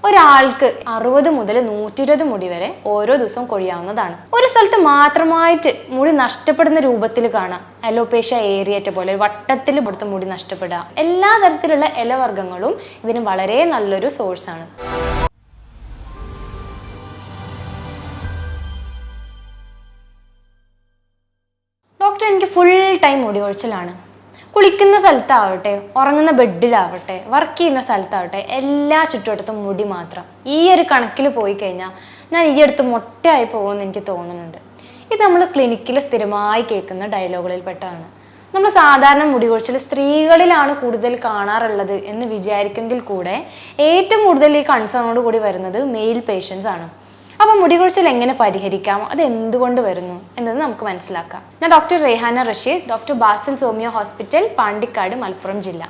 ഒരാൾക്ക് 60 മുതൽ 120 മുടി വരെ ഓരോ ദിവസവും കൊഴിയാവുന്നതാണ്. ഒരു സ്ഥലത്ത് മാത്രമായിട്ട് മുടി നഷ്ടപ്പെടുന്ന രൂപത്തിൽ കാണാം. അലോപേഷ്യ ഏരിയേറ്റ പോലെ വട്ടത്തിൽ കൊടുത്ത മുടി നഷ്ടപ്പെടുക. എല്ലാ തരത്തിലുള്ള ഇലവർഗ്ഗങ്ങളും ഇതിന് വളരെ നല്ലൊരു സോഴ്സാണ്. ഡോക്ടർ, എനിക്ക് ഫുൾ ടൈം മുടി കൊഴിച്ചിലാണ്. കുളിക്കുന്ന സ്ഥലത്താവട്ടെ, ഉറങ്ങുന്ന ബെഡിലാവട്ടെ, വർക്ക് ചെയ്യുന്ന സ്ഥലത്താവട്ടെ, എല്ലാ ചുറ്റുവട്ടത്തും മുടി മാത്രം. ഈ ഒരു കണക്കിൽ പോയി കഴിഞ്ഞാൽ ഞാൻ ഈ അടുത്ത് മൊട്ടയായി പോകുമെന്ന് എനിക്ക് തോന്നുന്നുണ്ട്. ഇത് നമ്മൾ ക്ലിനിക്കിൽ സ്ഥിരമായി കേൾക്കുന്ന ഡയലോഗുകളിൽ പെട്ടതാണ്. നമ്മൾ സാധാരണ മുടി കൊഴിച്ചിൽ സ്ത്രീകളിലാണ് കൂടുതൽ കാണാറുള്ളത് എന്ന് വിചാരിക്കെങ്കിൽ കൂടെ ഏറ്റവും കൂടുതൽ ഈ കൺസേണോട് കൂടി വരുന്നത് മെയിൽ പേഷ്യൻസ് ആണ്. അപ്പോൾ മുടി കൊഴിച്ചിൽ എങ്ങനെ പരിഹരിക്കാം, അത് എന്തുകൊണ്ട് വരുന്നു എന്നത് നമുക്ക് മനസ്സിലാക്കാം. ഞാൻ doctor Raihana Rasheed, doctor Basil homeo hospital, Pandikkad, Malappuram ജില്ല.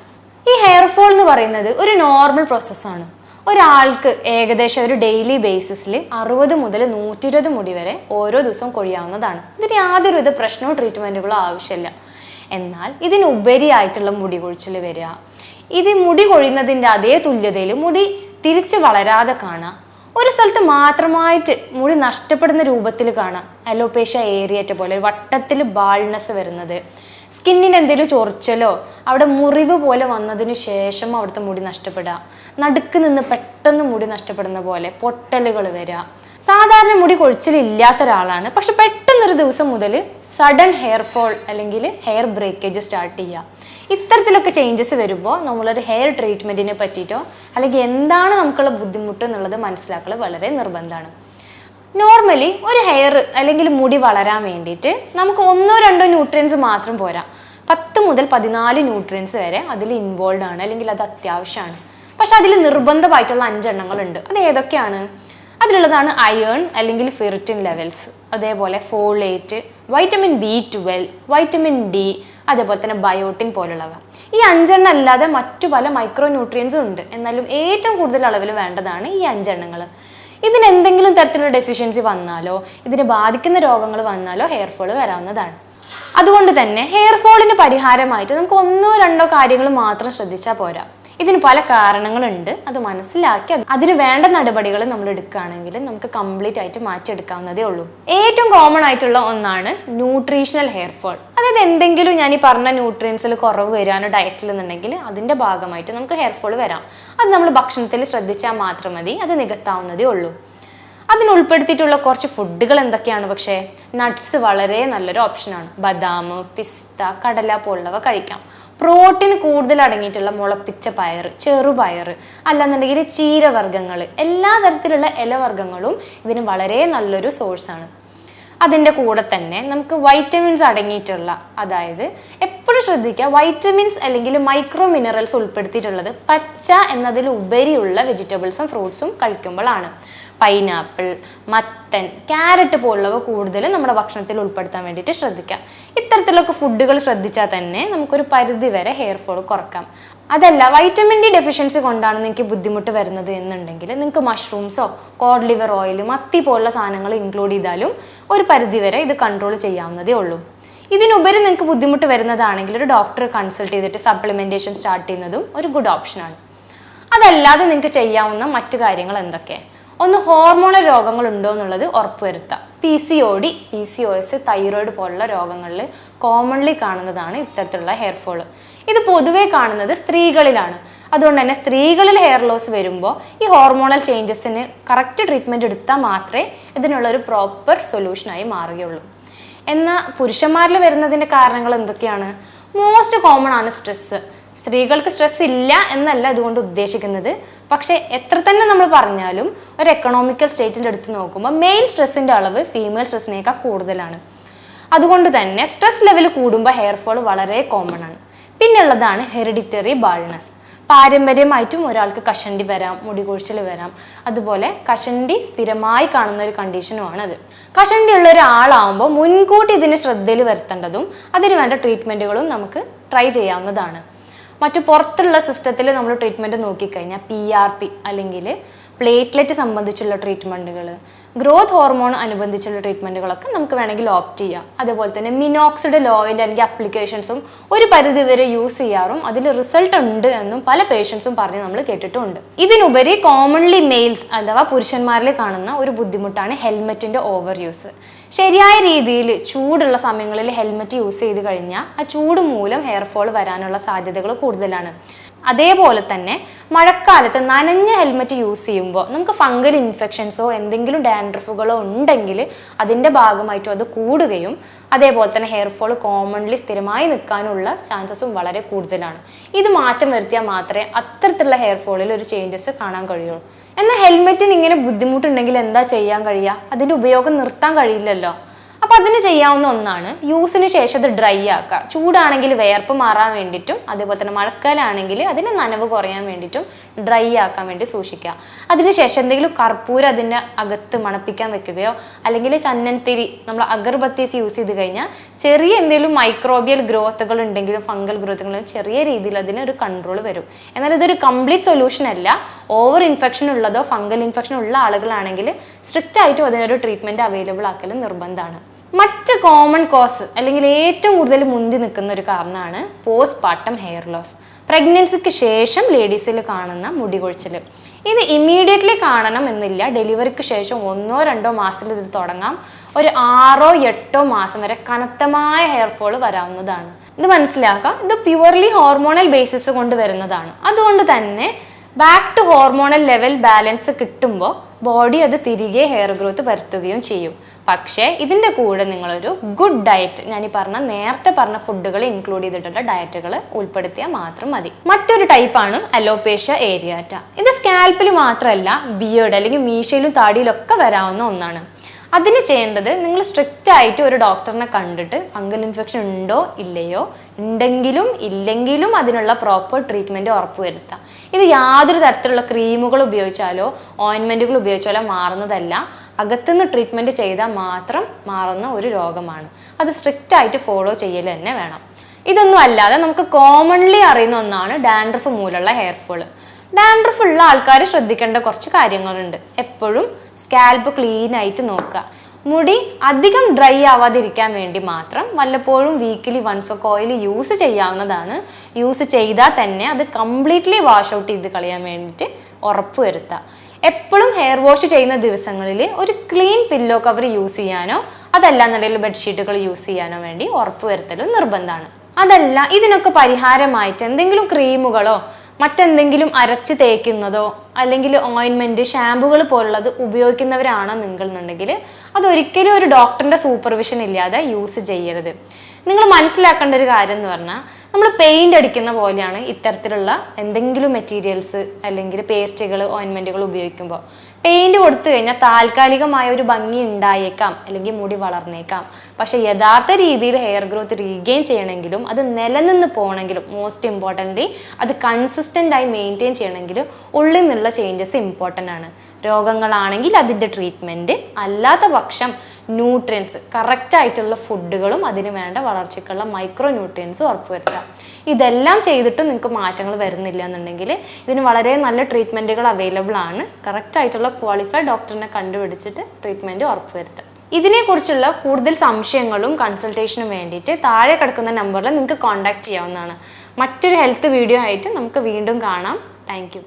ഈ ഹെയർ ഫോൾ എന്ന് പറയുന്നത് ഒരു നോർമൽ പ്രോസസ്സാണ്. ഒരാൾക്ക് ഏകദേശം ഒരു ഡെയിലി ബേസിസിൽ 60 മുതൽ 120 മുടി വരെ ഓരോ ദിവസവും കൊഴിയാവുന്നതാണ്. ഇതിന് യാതൊരുവിധ പ്രശ്നവും ട്രീറ്റ്മെൻറ്റുകളോ ആവശ്യമില്ല. എന്നാൽ ഇതിനുപരിയായിട്ടുള്ള മുടി കൊഴിച്ചിൽ വരിക, ഇത് മുടി കൊഴിയുന്നതിൻ്റെ അതേ തുല്യതയിൽ മുടി തിരിച്ച് വളരാതെ കാണാം, ഒരു സ്ഥലത്ത് മാത്രമായിട്ട് മുടി നഷ്ടപ്പെടുന്ന രൂപത്തിൽ കാണാം, അലോപേഷ്യ ഏരിയേറ്റ പോലെ വട്ടത്തിൽ ബാൾനെസ് വരുന്നത്, സ്കിന്നിന് എന്തെങ്കിലും ചൊറിച്ചലോ അവിടെ മുറിവ് പോലെ വന്നതിന് ശേഷം അവിടുത്തെ മുടി നഷ്ടപ്പെടുക, നടുക്ക് നിന്ന് പെട്ടെന്ന് മുടി നഷ്ടപ്പെടുന്ന പോലെ പൊട്ടലുകൾ വരിക. സാധാരണ മുടി കൊഴിച്ചിലില്ലാത്ത ഒരാളാണ്, പക്ഷെ പെട്ടെന്നൊരു ദിവസം മുതൽ സഡൻ ഹെയർ ഫോൾ അല്ലെങ്കിൽ ഹെയർ ബ്രേക്കേജ് സ്റ്റാർട്ട് ചെയ്യുക. ഇത്തരത്തിലൊക്കെ ചേഞ്ചസ് വരുമ്പോൾ നമ്മളൊരു ഹെയർ ട്രീറ്റ്മെൻറ്റിനെ പറ്റിയിട്ടോ അല്ലെങ്കിൽ എന്താണ് നമുക്കുള്ള ബുദ്ധിമുട്ട് എന്നുള്ളത് മനസ്സിലാക്കൽ വളരെ നിർബന്ധമാണ്. നോർമലി ഒരു ഹെയർ അല്ലെങ്കിൽ മുടി വളരാൻ വേണ്ടിയിട്ട് നമുക്ക് 1-2 ന്യൂട്രിയൻസ് മാത്രം പോരാ. 10 മുതൽ 14 ന്യൂട്രിയൻസ് വരെ അതിൽ ഇൻവോൾവ് ആണ്, അല്ലെങ്കിൽ അത് അത്യാവശ്യമാണ്. പക്ഷെ അതിൽ നിർബന്ധമായിട്ടുള്ള 5 എണ്ണങ്ങളുണ്ട്. അത് ഏതൊക്കെയാണ്? അതിലുള്ളതാണ് അയേൺ അല്ലെങ്കിൽ ഫെറിറ്റിൻ ലെവൽസ്, അതേപോലെ folate, vitamin B12, vitamin D, അതേപോലെ തന്നെ ബയോട്ടിൻ പോലുള്ളവ. ഈ 5 എണ്ണം അല്ലാതെ മറ്റു പല മൈക്രോ ന്യൂട്രിയൻസും ഉണ്ട്. എന്നാലും ഏറ്റവും കൂടുതൽ അളവിൽ വേണ്ടതാണ് ഈ 5 എണ്ണങ്ങൾ. ഇതിന് എന്തെങ്കിലും തരത്തിലുള്ള ഡെഫിഷ്യൻസി വന്നാലോ ഇതിനെ ബാധിക്കുന്ന രോഗങ്ങൾ വന്നാലോ ഹെയർ ഫോൾ വരാവുന്നതാണ്. അതുകൊണ്ട് തന്നെ ഹെയർ ഫോളിന് പരിഹാരമായിട്ട് നമുക്ക് 1-2 കാര്യങ്ങൾ മാത്രം ശ്രദ്ധിച്ചാൽ പോരാ. ഇതിന് പല കാരണങ്ങളുണ്ട്. അത് മനസ്സിലാക്കി അതിന് വേണ്ട നടപടികൾ നമ്മൾ എടുക്കുകയാണെങ്കിൽ നമുക്ക് കംപ്ലീറ്റ് ആയിട്ട് മാറ്റിയെടുക്കാവുന്നതേ ഉള്ളൂ. ഏറ്റവും കോമൺ ആയിട്ടുള്ള ഒന്നാണ് ന്യൂട്രീഷണൽ ഹെയർ ഫോൾ. അതായത് എന്തെങ്കിലും ഞാൻ ഈ പറഞ്ഞ ന്യൂട്രിയൻസിൽ കുറവ് വരാനോ ഡയറ്റിൽ എന്നുണ്ടെങ്കിൽ അതിൻ്റെ ഭാഗമായിട്ട് നമുക്ക് ഹെയർ ഫോൾ വരാം. അത് നമ്മൾ ഭക്ഷണത്തിൽ ശ്രദ്ധിച്ചാൽ മാത്രം മതി, അത് നികത്താവുന്നതേ ഉള്ളൂ. അതിനുൾപ്പെടുത്തിയിട്ടുള്ള കുറച്ച് ഫുഡുകൾ എന്തൊക്കെയാണ്? പക്ഷേ നട്ട്സ് വളരെ നല്ലൊരു ഓപ്ഷനാണ്. ബദാം, പിസ്ത, കടല പോലുള്ളവ കഴിക്കാം. പ്രോട്ടീൻ കൂടുതൽ അടങ്ങിയിട്ടുള്ള മുളപ്പിച്ച പയർ, ചെറുപയർ, അല്ലാന്നുണ്ടെങ്കിൽ ചീരവർഗ്ഗങ്ങൾ, എല്ലാ തരത്തിലുള്ള ഇലവർഗ്ഗങ്ങളും ഇതിന് വളരെ നല്ലൊരു സോഴ്സാണ്. അതിൻ്റെ കൂടെ തന്നെ നമുക്ക് വൈറ്റമിൻസ് അടങ്ങിയിട്ടുള്ള, അതായത് എപ്പോഴും ശ്രദ്ധിക്കുക, വൈറ്റമിൻസ് അല്ലെങ്കിൽ മൈക്രോ മിനറൽസ് ഉൾപ്പെടുത്തിയിട്ടുള്ളത് പച്ച എന്നതിലുപരിയുള്ള വെജിറ്റബിൾസും ഫ്രൂട്ട്സും കഴിക്കുമ്പോഴാണ്. പൈനാപ്പിൾ, മത്തൻ, ക്യാരറ്റ് പോലുള്ളവ കൂടുതൽ നമ്മുടെ ഭക്ഷണത്തിൽ ഉൾപ്പെടുത്താൻ വേണ്ടിയിട്ട് ശ്രദ്ധിക്കാം. ഇത്തരത്തിലൊക്കെ ഫുഡുകൾ ശ്രദ്ധിച്ചാൽ തന്നെ നമുക്കൊരു പരിധി വരെ ഹെയർ ഫോൾ കുറക്കാം. അതല്ല വൈറ്റമിൻ D ഡെഫിഷ്യൻസി കൊണ്ടാണ് നിങ്ങൾക്ക് ബുദ്ധിമുട്ട് വരുന്നത് എന്നുണ്ടെങ്കിൽ നിങ്ങൾക്ക് മഷ്റൂംസോ കോഡ് ലിവർ ഓയിൽ, മത്തി പോലുള്ള സാധനങ്ങൾ ഇൻക്ലൂഡ് ചെയ്താലും ഒരു പരിധി വരെ ഇത് കൺട്രോൾ ചെയ്യാവുന്നതേ ഉള്ളൂ. ഇതിനുപരി നിങ്ങൾക്ക് ബുദ്ധിമുട്ട് വരുന്നതാണെങ്കിൽ ഒരു ഡോക്ടറെ കൺസൾട്ട് ചെയ്തിട്ട് സപ്ലിമെൻറ്റേഷൻ സ്റ്റാർട്ട് ചെയ്യുന്നതും ഒരു ഗുഡ് ഓപ്ഷനാണ്. അതല്ലാതെ നിങ്ങൾക്ക് ചെയ്യാവുന്ന മറ്റു കാര്യങ്ങൾ എന്തൊക്കെ? ഒന്ന്, ഹോർമോണൽ രോഗങ്ങൾ ഉണ്ടോ എന്നുള്ളത് ഉറപ്പുവരുത്തുക. PCOD, PCOS, തൈറോയിഡ് പോലുള്ള രോഗങ്ങളിൽ കോമൺലി കാണുന്നതാണ് ഇത്തരത്തിലുള്ള ഹെയർ ഫോൾ. ഇത് പൊതുവേ കാണുന്നത് സ്ത്രീകളിലാണ്. അതുകൊണ്ട് തന്നെ സ്ത്രീകളിൽ ഹെയർ ലോസ് വരുമ്പോൾ ഈ ഹോർമോണൽ ചേഞ്ചസിന് കറക്റ്റ് ട്രീറ്റ്മെൻറ്റ് എടുത്താൽ മാത്രമേ ഇതിനുള്ളൊരു പ്രോപ്പർ സൊല്യൂഷനായി മാറുകയുള്ളൂ. എന്നാൽ പുരുഷന്മാരിൽ വരുന്നതിൻ്റെ കാരണങ്ങൾ എന്തൊക്കെയാണ്? മോസ്റ്റ് കോമൺ ആണ് സ്ട്രെസ്സ്. സ്ത്രീകൾക്ക് സ്ട്രെസ് ഇല്ല എന്നല്ല അതുകൊണ്ട് ഉദ്ദേശിക്കുന്നത്. പക്ഷേ എത്ര തന്നെ നമ്മൾ പറഞ്ഞാലും ഒരു എക്കണോമിക്കൽ സ്റ്റേറ്റിൽ എടുത്ത് നോക്കുമ്പോൾ മെയിൽ സ്ട്രെസ്സിൻ്റെ അളവ് ഫീമെയിൽ സ്ട്രെസ്സിനേക്കാൾ കൂടുതലാണ്. അതുകൊണ്ട് തന്നെ സ്ട്രെസ് ലെവൽ കൂടുമ്പോൾ ഹെയർ ഫോൾ വളരെ കോമൺ ആണ്. പിന്നുള്ളതാണ് ഹെറിഡിറ്ററി ബാൾനെസ്. പാരമ്പര്യമായിട്ടും ഒരാൾക്ക് കഷണ്ടി വരാം, മുടി കൊഴിച്ചിൽ വരാം. അതുപോലെ കഷണ്ടി സ്ഥിരമായി കാണുന്ന ഒരു കണ്ടീഷനുമാണത്. കഷണ്ടി ഉള്ള ഒരാളാവുമ്പോൾ മുൻകൂട്ടി ഇതിന് ശ്രദ്ധയിൽ വരുത്തേണ്ടതും അതിന് വേണ്ട ട്രീറ്റ്മെൻറ്റുകളും നമുക്ക് ട്രൈ ചെയ്യാവുന്നതാണ്. മറ്റു പുറത്തുള്ള സിസ്റ്റത്തിൽ നമ്മൾ ട്രീറ്റ്മെൻറ്റ് നോക്കിക്കഴിഞ്ഞാൽ PRP അല്ലെങ്കിൽ പ്ലേറ്റ്ലെറ്റ് സംബന്ധിച്ചുള്ള ട്രീറ്റ്മെൻറ്റുകൾ, ഗ്രോത്ത് ഹോർമോൺ അനുബന്ധിച്ചുള്ള ട്രീറ്റ്മെൻറ്റുകളൊക്കെ നമുക്ക് വേണമെങ്കിൽ ഓപ്റ്റ് ചെയ്യാം. അതുപോലെ തന്നെ മിനോക്സിഡിൽ ഓയിൽ അല്ലെങ്കിൽ അപ്ലിക്കേഷൻസും ഒരു പരിധിവരെ യൂസ് ചെയ്യാറും അതിൽ റിസൾട്ട് ഉണ്ട് എന്നും പല പേഷ്യൻസും പറഞ്ഞ് നമ്മൾ കേട്ടിട്ടുണ്ട്. ഇതിനുപരി കോമൺലി മെയിൽസ് അഥവാ പുരുഷന്മാരിൽ കാണുന്ന ഒരു ബുദ്ധിമുട്ടാണ് ഹെൽമെറ്റിൻ്റെ ഓവർ യൂസ്. ശരിയായ രീതിയിൽ ചൂടുള്ള സമയങ്ങളിൽ ഹെൽമെറ്റ് യൂസ് ചെയ്ത് കഴിഞ്ഞാൽ ആ ചൂട് മൂലം ഹെയർ ഫോൾ വരാനുള്ള സാധ്യതകൾ കൂടുതലാണ്. അതേപോലെ തന്നെ മഴക്കാലത്ത് നനഞ്ഞ ഹെൽമെറ്റ് യൂസ് ചെയ്യുമ്പോൾ നമുക്ക് ഫംഗൽ ഇൻഫെക്ഷൻസോ എന്തെങ്കിലും ഡാൻഡ്രഫുകളോ ഉണ്ടെങ്കിൽ അതിൻ്റെ ഭാഗമായിട്ടും അത് കൂടുകയും അതേപോലെ തന്നെ ഹെയർ ഫോൾ കോമൺലി സ്ഥിരമായി നിൽക്കാനുള്ള ചാൻസസും വളരെ കൂടുതലാണ്. ഇത് മാറ്റം വരുത്തിയാൽ മാത്രമേ അത്തരത്തിലുള്ള ഹെയർ ഫോളിൽ ഒരു ചേഞ്ചസ് കാണാൻ കഴിയുള്ളൂ. എന്നാൽ ഹെൽമെറ്റിന് ഇങ്ങനെ ബുദ്ധിമുട്ടുണ്ടെങ്കിൽ എന്താ ചെയ്യാൻ കഴിയുക? അതിൻ്റെ ഉപയോഗം നിർത്താൻ കഴിയില്ലല്ലോ. അപ്പോൾ അതിന് ചെയ്യാവുന്ന ഒന്നാണ് യൂസിന് ശേഷം അത് ഡ്രൈ ആക്കുക. ചൂടാണെങ്കിൽ വിയർപ്പ് മാറാൻ വേണ്ടിയിട്ടും അതേപോലെ തന്നെ മഴക്കാലാണെങ്കിൽ അതിന് നനവ് കുറയാൻ വേണ്ടിയിട്ടും ഡ്രൈ ആക്കാൻ വേണ്ടി സൂക്ഷിക്കുക. അതിനുശേഷം എന്തെങ്കിലും കർപ്പൂരം അതിൻ്റെ അകത്ത് മണപ്പിക്കാൻ വെക്കുകയോ അല്ലെങ്കിൽ ചന്ദനത്തിരി നമ്മൾ അഗർബത്തീസ് യൂസ് ചെയ്ത് കഴിഞ്ഞാൽ ചെറിയ എന്തെങ്കിലും മൈക്രോബിയൽ ഗ്രോത്തുകൾ ഉണ്ടെങ്കിലും ഫംഗൽ ഗ്രോത്തുകൾ ചെറിയ രീതിയിൽ അതിനൊരു കൺട്രോൾ വരും. എന്നാൽ ഇതൊരു കംപ്ലീറ്റ് സൊല്യൂഷൻ അല്ല. ഓവർ ഇൻഫെക്ഷൻ ഉള്ളതോ ഫംഗൽ ഇൻഫെക്ഷൻ ഉള്ള ആളുകളാണെങ്കിൽ സ്ട്രിക്റ്റ് ആയിട്ടും അതിനൊരു ട്രീറ്റ്മെൻറ്റ് അവൈലബിൾ ആക്കൽ നിർബന്ധമാണ്. മറ്റ് കോമൺ കോസ് അല്ലെങ്കിൽ ഏറ്റവും കൂടുതൽ മുന്തി നിൽക്കുന്ന ഒരു കാരണമാണ് പോസ്റ്റ്പാർട്ടം ഹെയർ ലോസ്. പ്രഗ്നൻസിക്ക് ശേഷം ലേഡീസിൽ കാണുന്ന മുടി കൊഴിച്ചിൽ. ഇത് ഇമ്മീഡിയറ്റ്ലി കാണണം എന്നില്ല. ഡെലിവറിക്ക് ശേഷം 1-2 മാസത്തിൽ ഇത് തുടങ്ങാം. ഒരു 6-8 മാസം വരെ കനത്തമായ ഹെയർ ഫോൾ വരാവുന്നതാണ്. ഇത് മനസ്സിലാക്കാം. ഇത് പ്യുവർലി ഹോർമോണൽ ബേസിസ് കൊണ്ട് വരുന്നതാണ്. അതുകൊണ്ട് തന്നെ back to hormonal level balance കിട്ടുമ്പോൾ ബോഡി അത് തിരികെ ഹെയർ ഗ്രോത്ത് വരുത്തുകയും ചെയ്യും. പക്ഷേ ഇതിൻ്റെ കൂടെ നിങ്ങളൊരു ഗുഡ് ഡയറ്റ്, ഞാൻ ഈ നേരത്തെ പറഞ്ഞ ഫുഡുകൾ ഇൻക്ലൂഡ് ചെയ്തിട്ടുള്ള ഡയറ്റുകൾ ഉൾപ്പെടുത്തിയാൽ മാത്രം മതി. മറ്റൊരു ടൈപ്പാണ് അലോപേഷ്യ ഏരിയാറ്റ. ഇത് സ്കാൽപ്പിൽ മാത്രമല്ല ബിയേർഡ് അല്ലെങ്കിൽ മീശയിലും താടിയിലൊക്കെ വരാവുന്ന ഒന്നാണ്. അതിന് ചെയ്യേണ്ടത് നിങ്ങൾ സ്ട്രിക്റ്റ് ആയിട്ട് ഒരു ഡോക്ടറിനെ കണ്ടിട്ട് ഫംഗൽ ഇൻഫെക്ഷൻ ഉണ്ടോ ഇല്ലയോ, ഉണ്ടെങ്കിലും ഇല്ലെങ്കിലും അതിനുള്ള പ്രോപ്പർ ട്രീറ്റ്മെൻറ്റ് ഉറപ്പുവരുത്താം. ഇത് യാതൊരു തരത്തിലുള്ള ക്രീമുകൾ ഉപയോഗിച്ചാലോ ഓയിൻമെൻറ്റുകൾ ഉപയോഗിച്ചാലോ മാറുന്നതല്ല. അകത്തുനിന്ന് ട്രീറ്റ്മെൻറ്റ് ചെയ്താൽ മാത്രം മാറുന്ന ഒരു രോഗമാണ്. അത് സ്ട്രിക്റ്റ് ആയിട്ട് ഫോളോ ചെയ്യൽ തന്നെ വേണം. ഇതൊന്നും അല്ലാതെ നമുക്ക് കോമൺലി അറിയുന്ന ഒന്നാണ് ഡാൻഡ്രഫ് മൂലമുള്ള ഹെയർ ഫോൾ. ഡാൻഡ്രഫ് ഉള്ള ആൾക്കാർ ശ്രദ്ധിക്കേണ്ട കുറച്ച് കാര്യങ്ങളുണ്ട്. എപ്പോഴും സ്കാൽപ്പ് ക്ലീൻ ആയിട്ട് നോക്കുക. മുടി അധികം ഡ്രൈ ആവാതിരിക്കാൻ വേണ്ടി മാത്രം വല്ലപ്പോഴും വീക്കിലി വൺസ് ഒക്കെ ഓയിൽ യൂസ് ചെയ്യാവുന്നതാണ്. യൂസ് ചെയ്താൽ തന്നെ അത് കംപ്ലീറ്റ്ലി വാഷ് ഔട്ട് ചെയ്ത് കളയാൻ വേണ്ടിയിട്ട് ഉറപ്പുവരുത്തുക. എപ്പോഴും ഹെയർ വാഷ് ചെയ്യുന്ന ദിവസങ്ങളിൽ ഒരു ക്ലീൻ പില്ലോ കവർ യൂസ് ചെയ്യാനോ അതല്ലാന്നുണ്ടെങ്കിൽ ബെഡ്ഷീറ്റുകൾ യൂസ് ചെയ്യാനോ വേണ്ടി ഉറപ്പുവരുത്തലും നിർബന്ധമാണ്. അതല്ല ഇതിനൊക്കെ പരിഹാരമായിട്ട് എന്തെങ്കിലും ക്രീമുകളോ മറ്റെന്തെങ്കിലും അരച്ച് തേക്കുന്നതോ അല്ലെങ്കിൽ ഓയിൻമെൻറ്റ് ഷാമ്പുകൾ പോലുള്ളത് ഉപയോഗിക്കുന്നവരാണ് നിങ്ങളെന്നുണ്ടെങ്കിൽ അതൊരിക്കലും ഒരു ഡോക്ടറിൻ്റെ സൂപ്പർവിഷൻ ഇല്ലാതെ യൂസ് ചെയ്യരുത്. നിങ്ങൾ മനസ്സിലാക്കേണ്ട ഒരു കാര്യം എന്ന് പറഞ്ഞാൽ നമ്മൾ പെയിൻ്റ് അടിക്കുന്ന പോലെയാണ് ഇത്തരത്തിലുള്ള എന്തെങ്കിലും മെറ്റീരിയൽസ് അല്ലെങ്കിൽ പേസ്റ്റുകൾ ഓയിൻമെൻറ്റുകൾ ഉപയോഗിക്കുമ്പോൾ. പെയിൻറ് കൊടുത്തു കഴിഞ്ഞാൽ താൽക്കാലികമായ ഒരു ഭംഗി ഉണ്ടായേക്കാം അല്ലെങ്കിൽ മുടി വളർന്നേക്കാം. പക്ഷെ യഥാർത്ഥ രീതിയിൽ ഹെയർ ഗ്രോത്ത് റീഗെയിൻ ചെയ്യണമെങ്കിലും അത് നിലനിന്ന് പോകണമെങ്കിലും മോസ്റ്റ് ഇമ്പോർട്ടൻ്റ്ലി അത് കൺസിസ്റ്റൻ്റ് ആയി മെയിൻറ്റെയിൻ ചെയ്യണമെങ്കിൽ ഉള്ളിൽ നിന്നുള്ള ചേഞ്ചസ് ഇമ്പോർട്ടൻ്റ് ആണ്. രോഗങ്ങളാണെങ്കിൽ അതിൻ്റെ ട്രീറ്റ്മെൻറ്റ്, അല്ലാത്ത പക്ഷം ന്യൂട്രിയൻസ് കറക്റ്റ് ആയിട്ടുള്ള ഫുഡുകളും അതിന് വേണ്ട വളർച്ചയ്ക്കുള്ള മൈക്രോ ന്യൂട്രിയൻസും ഉറപ്പുവരുത്താം. ഇതെല്ലാം ചെയ്തിട്ടും നിങ്ങൾക്ക് മാറ്റങ്ങൾ വരുന്നില്ല എന്നുണ്ടെങ്കിൽ ഇതിന് വളരെ നല്ല ട്രീറ്റ്മെൻറ്റുകൾ അവൈലബിൾ ആണ്. കറക്റ്റ് ആയിട്ടുള്ള ക്വാളിഫൈഡ് ഡോക്ടറിനെ കണ്ടുപിടിച്ചിട്ട് ട്രീറ്റ്മെൻറ്റ് ഉറപ്പുവരുത്താം. ഇതിനെക്കുറിച്ചുള്ള കൂടുതൽ സംശയങ്ങളും കൺസൾട്ടേഷനും വേണ്ടിയിട്ട് താഴെ കിടക്കുന്ന നമ്പറിൽ നിങ്ങൾക്ക് കോൺടാക്ട് ചെയ്യാവുന്നതാണ്. മറ്റൊരു ഹെൽത്ത് വീഡിയോ ആയിട്ട് നമുക്ക് വീണ്ടും കാണാം. Thank you.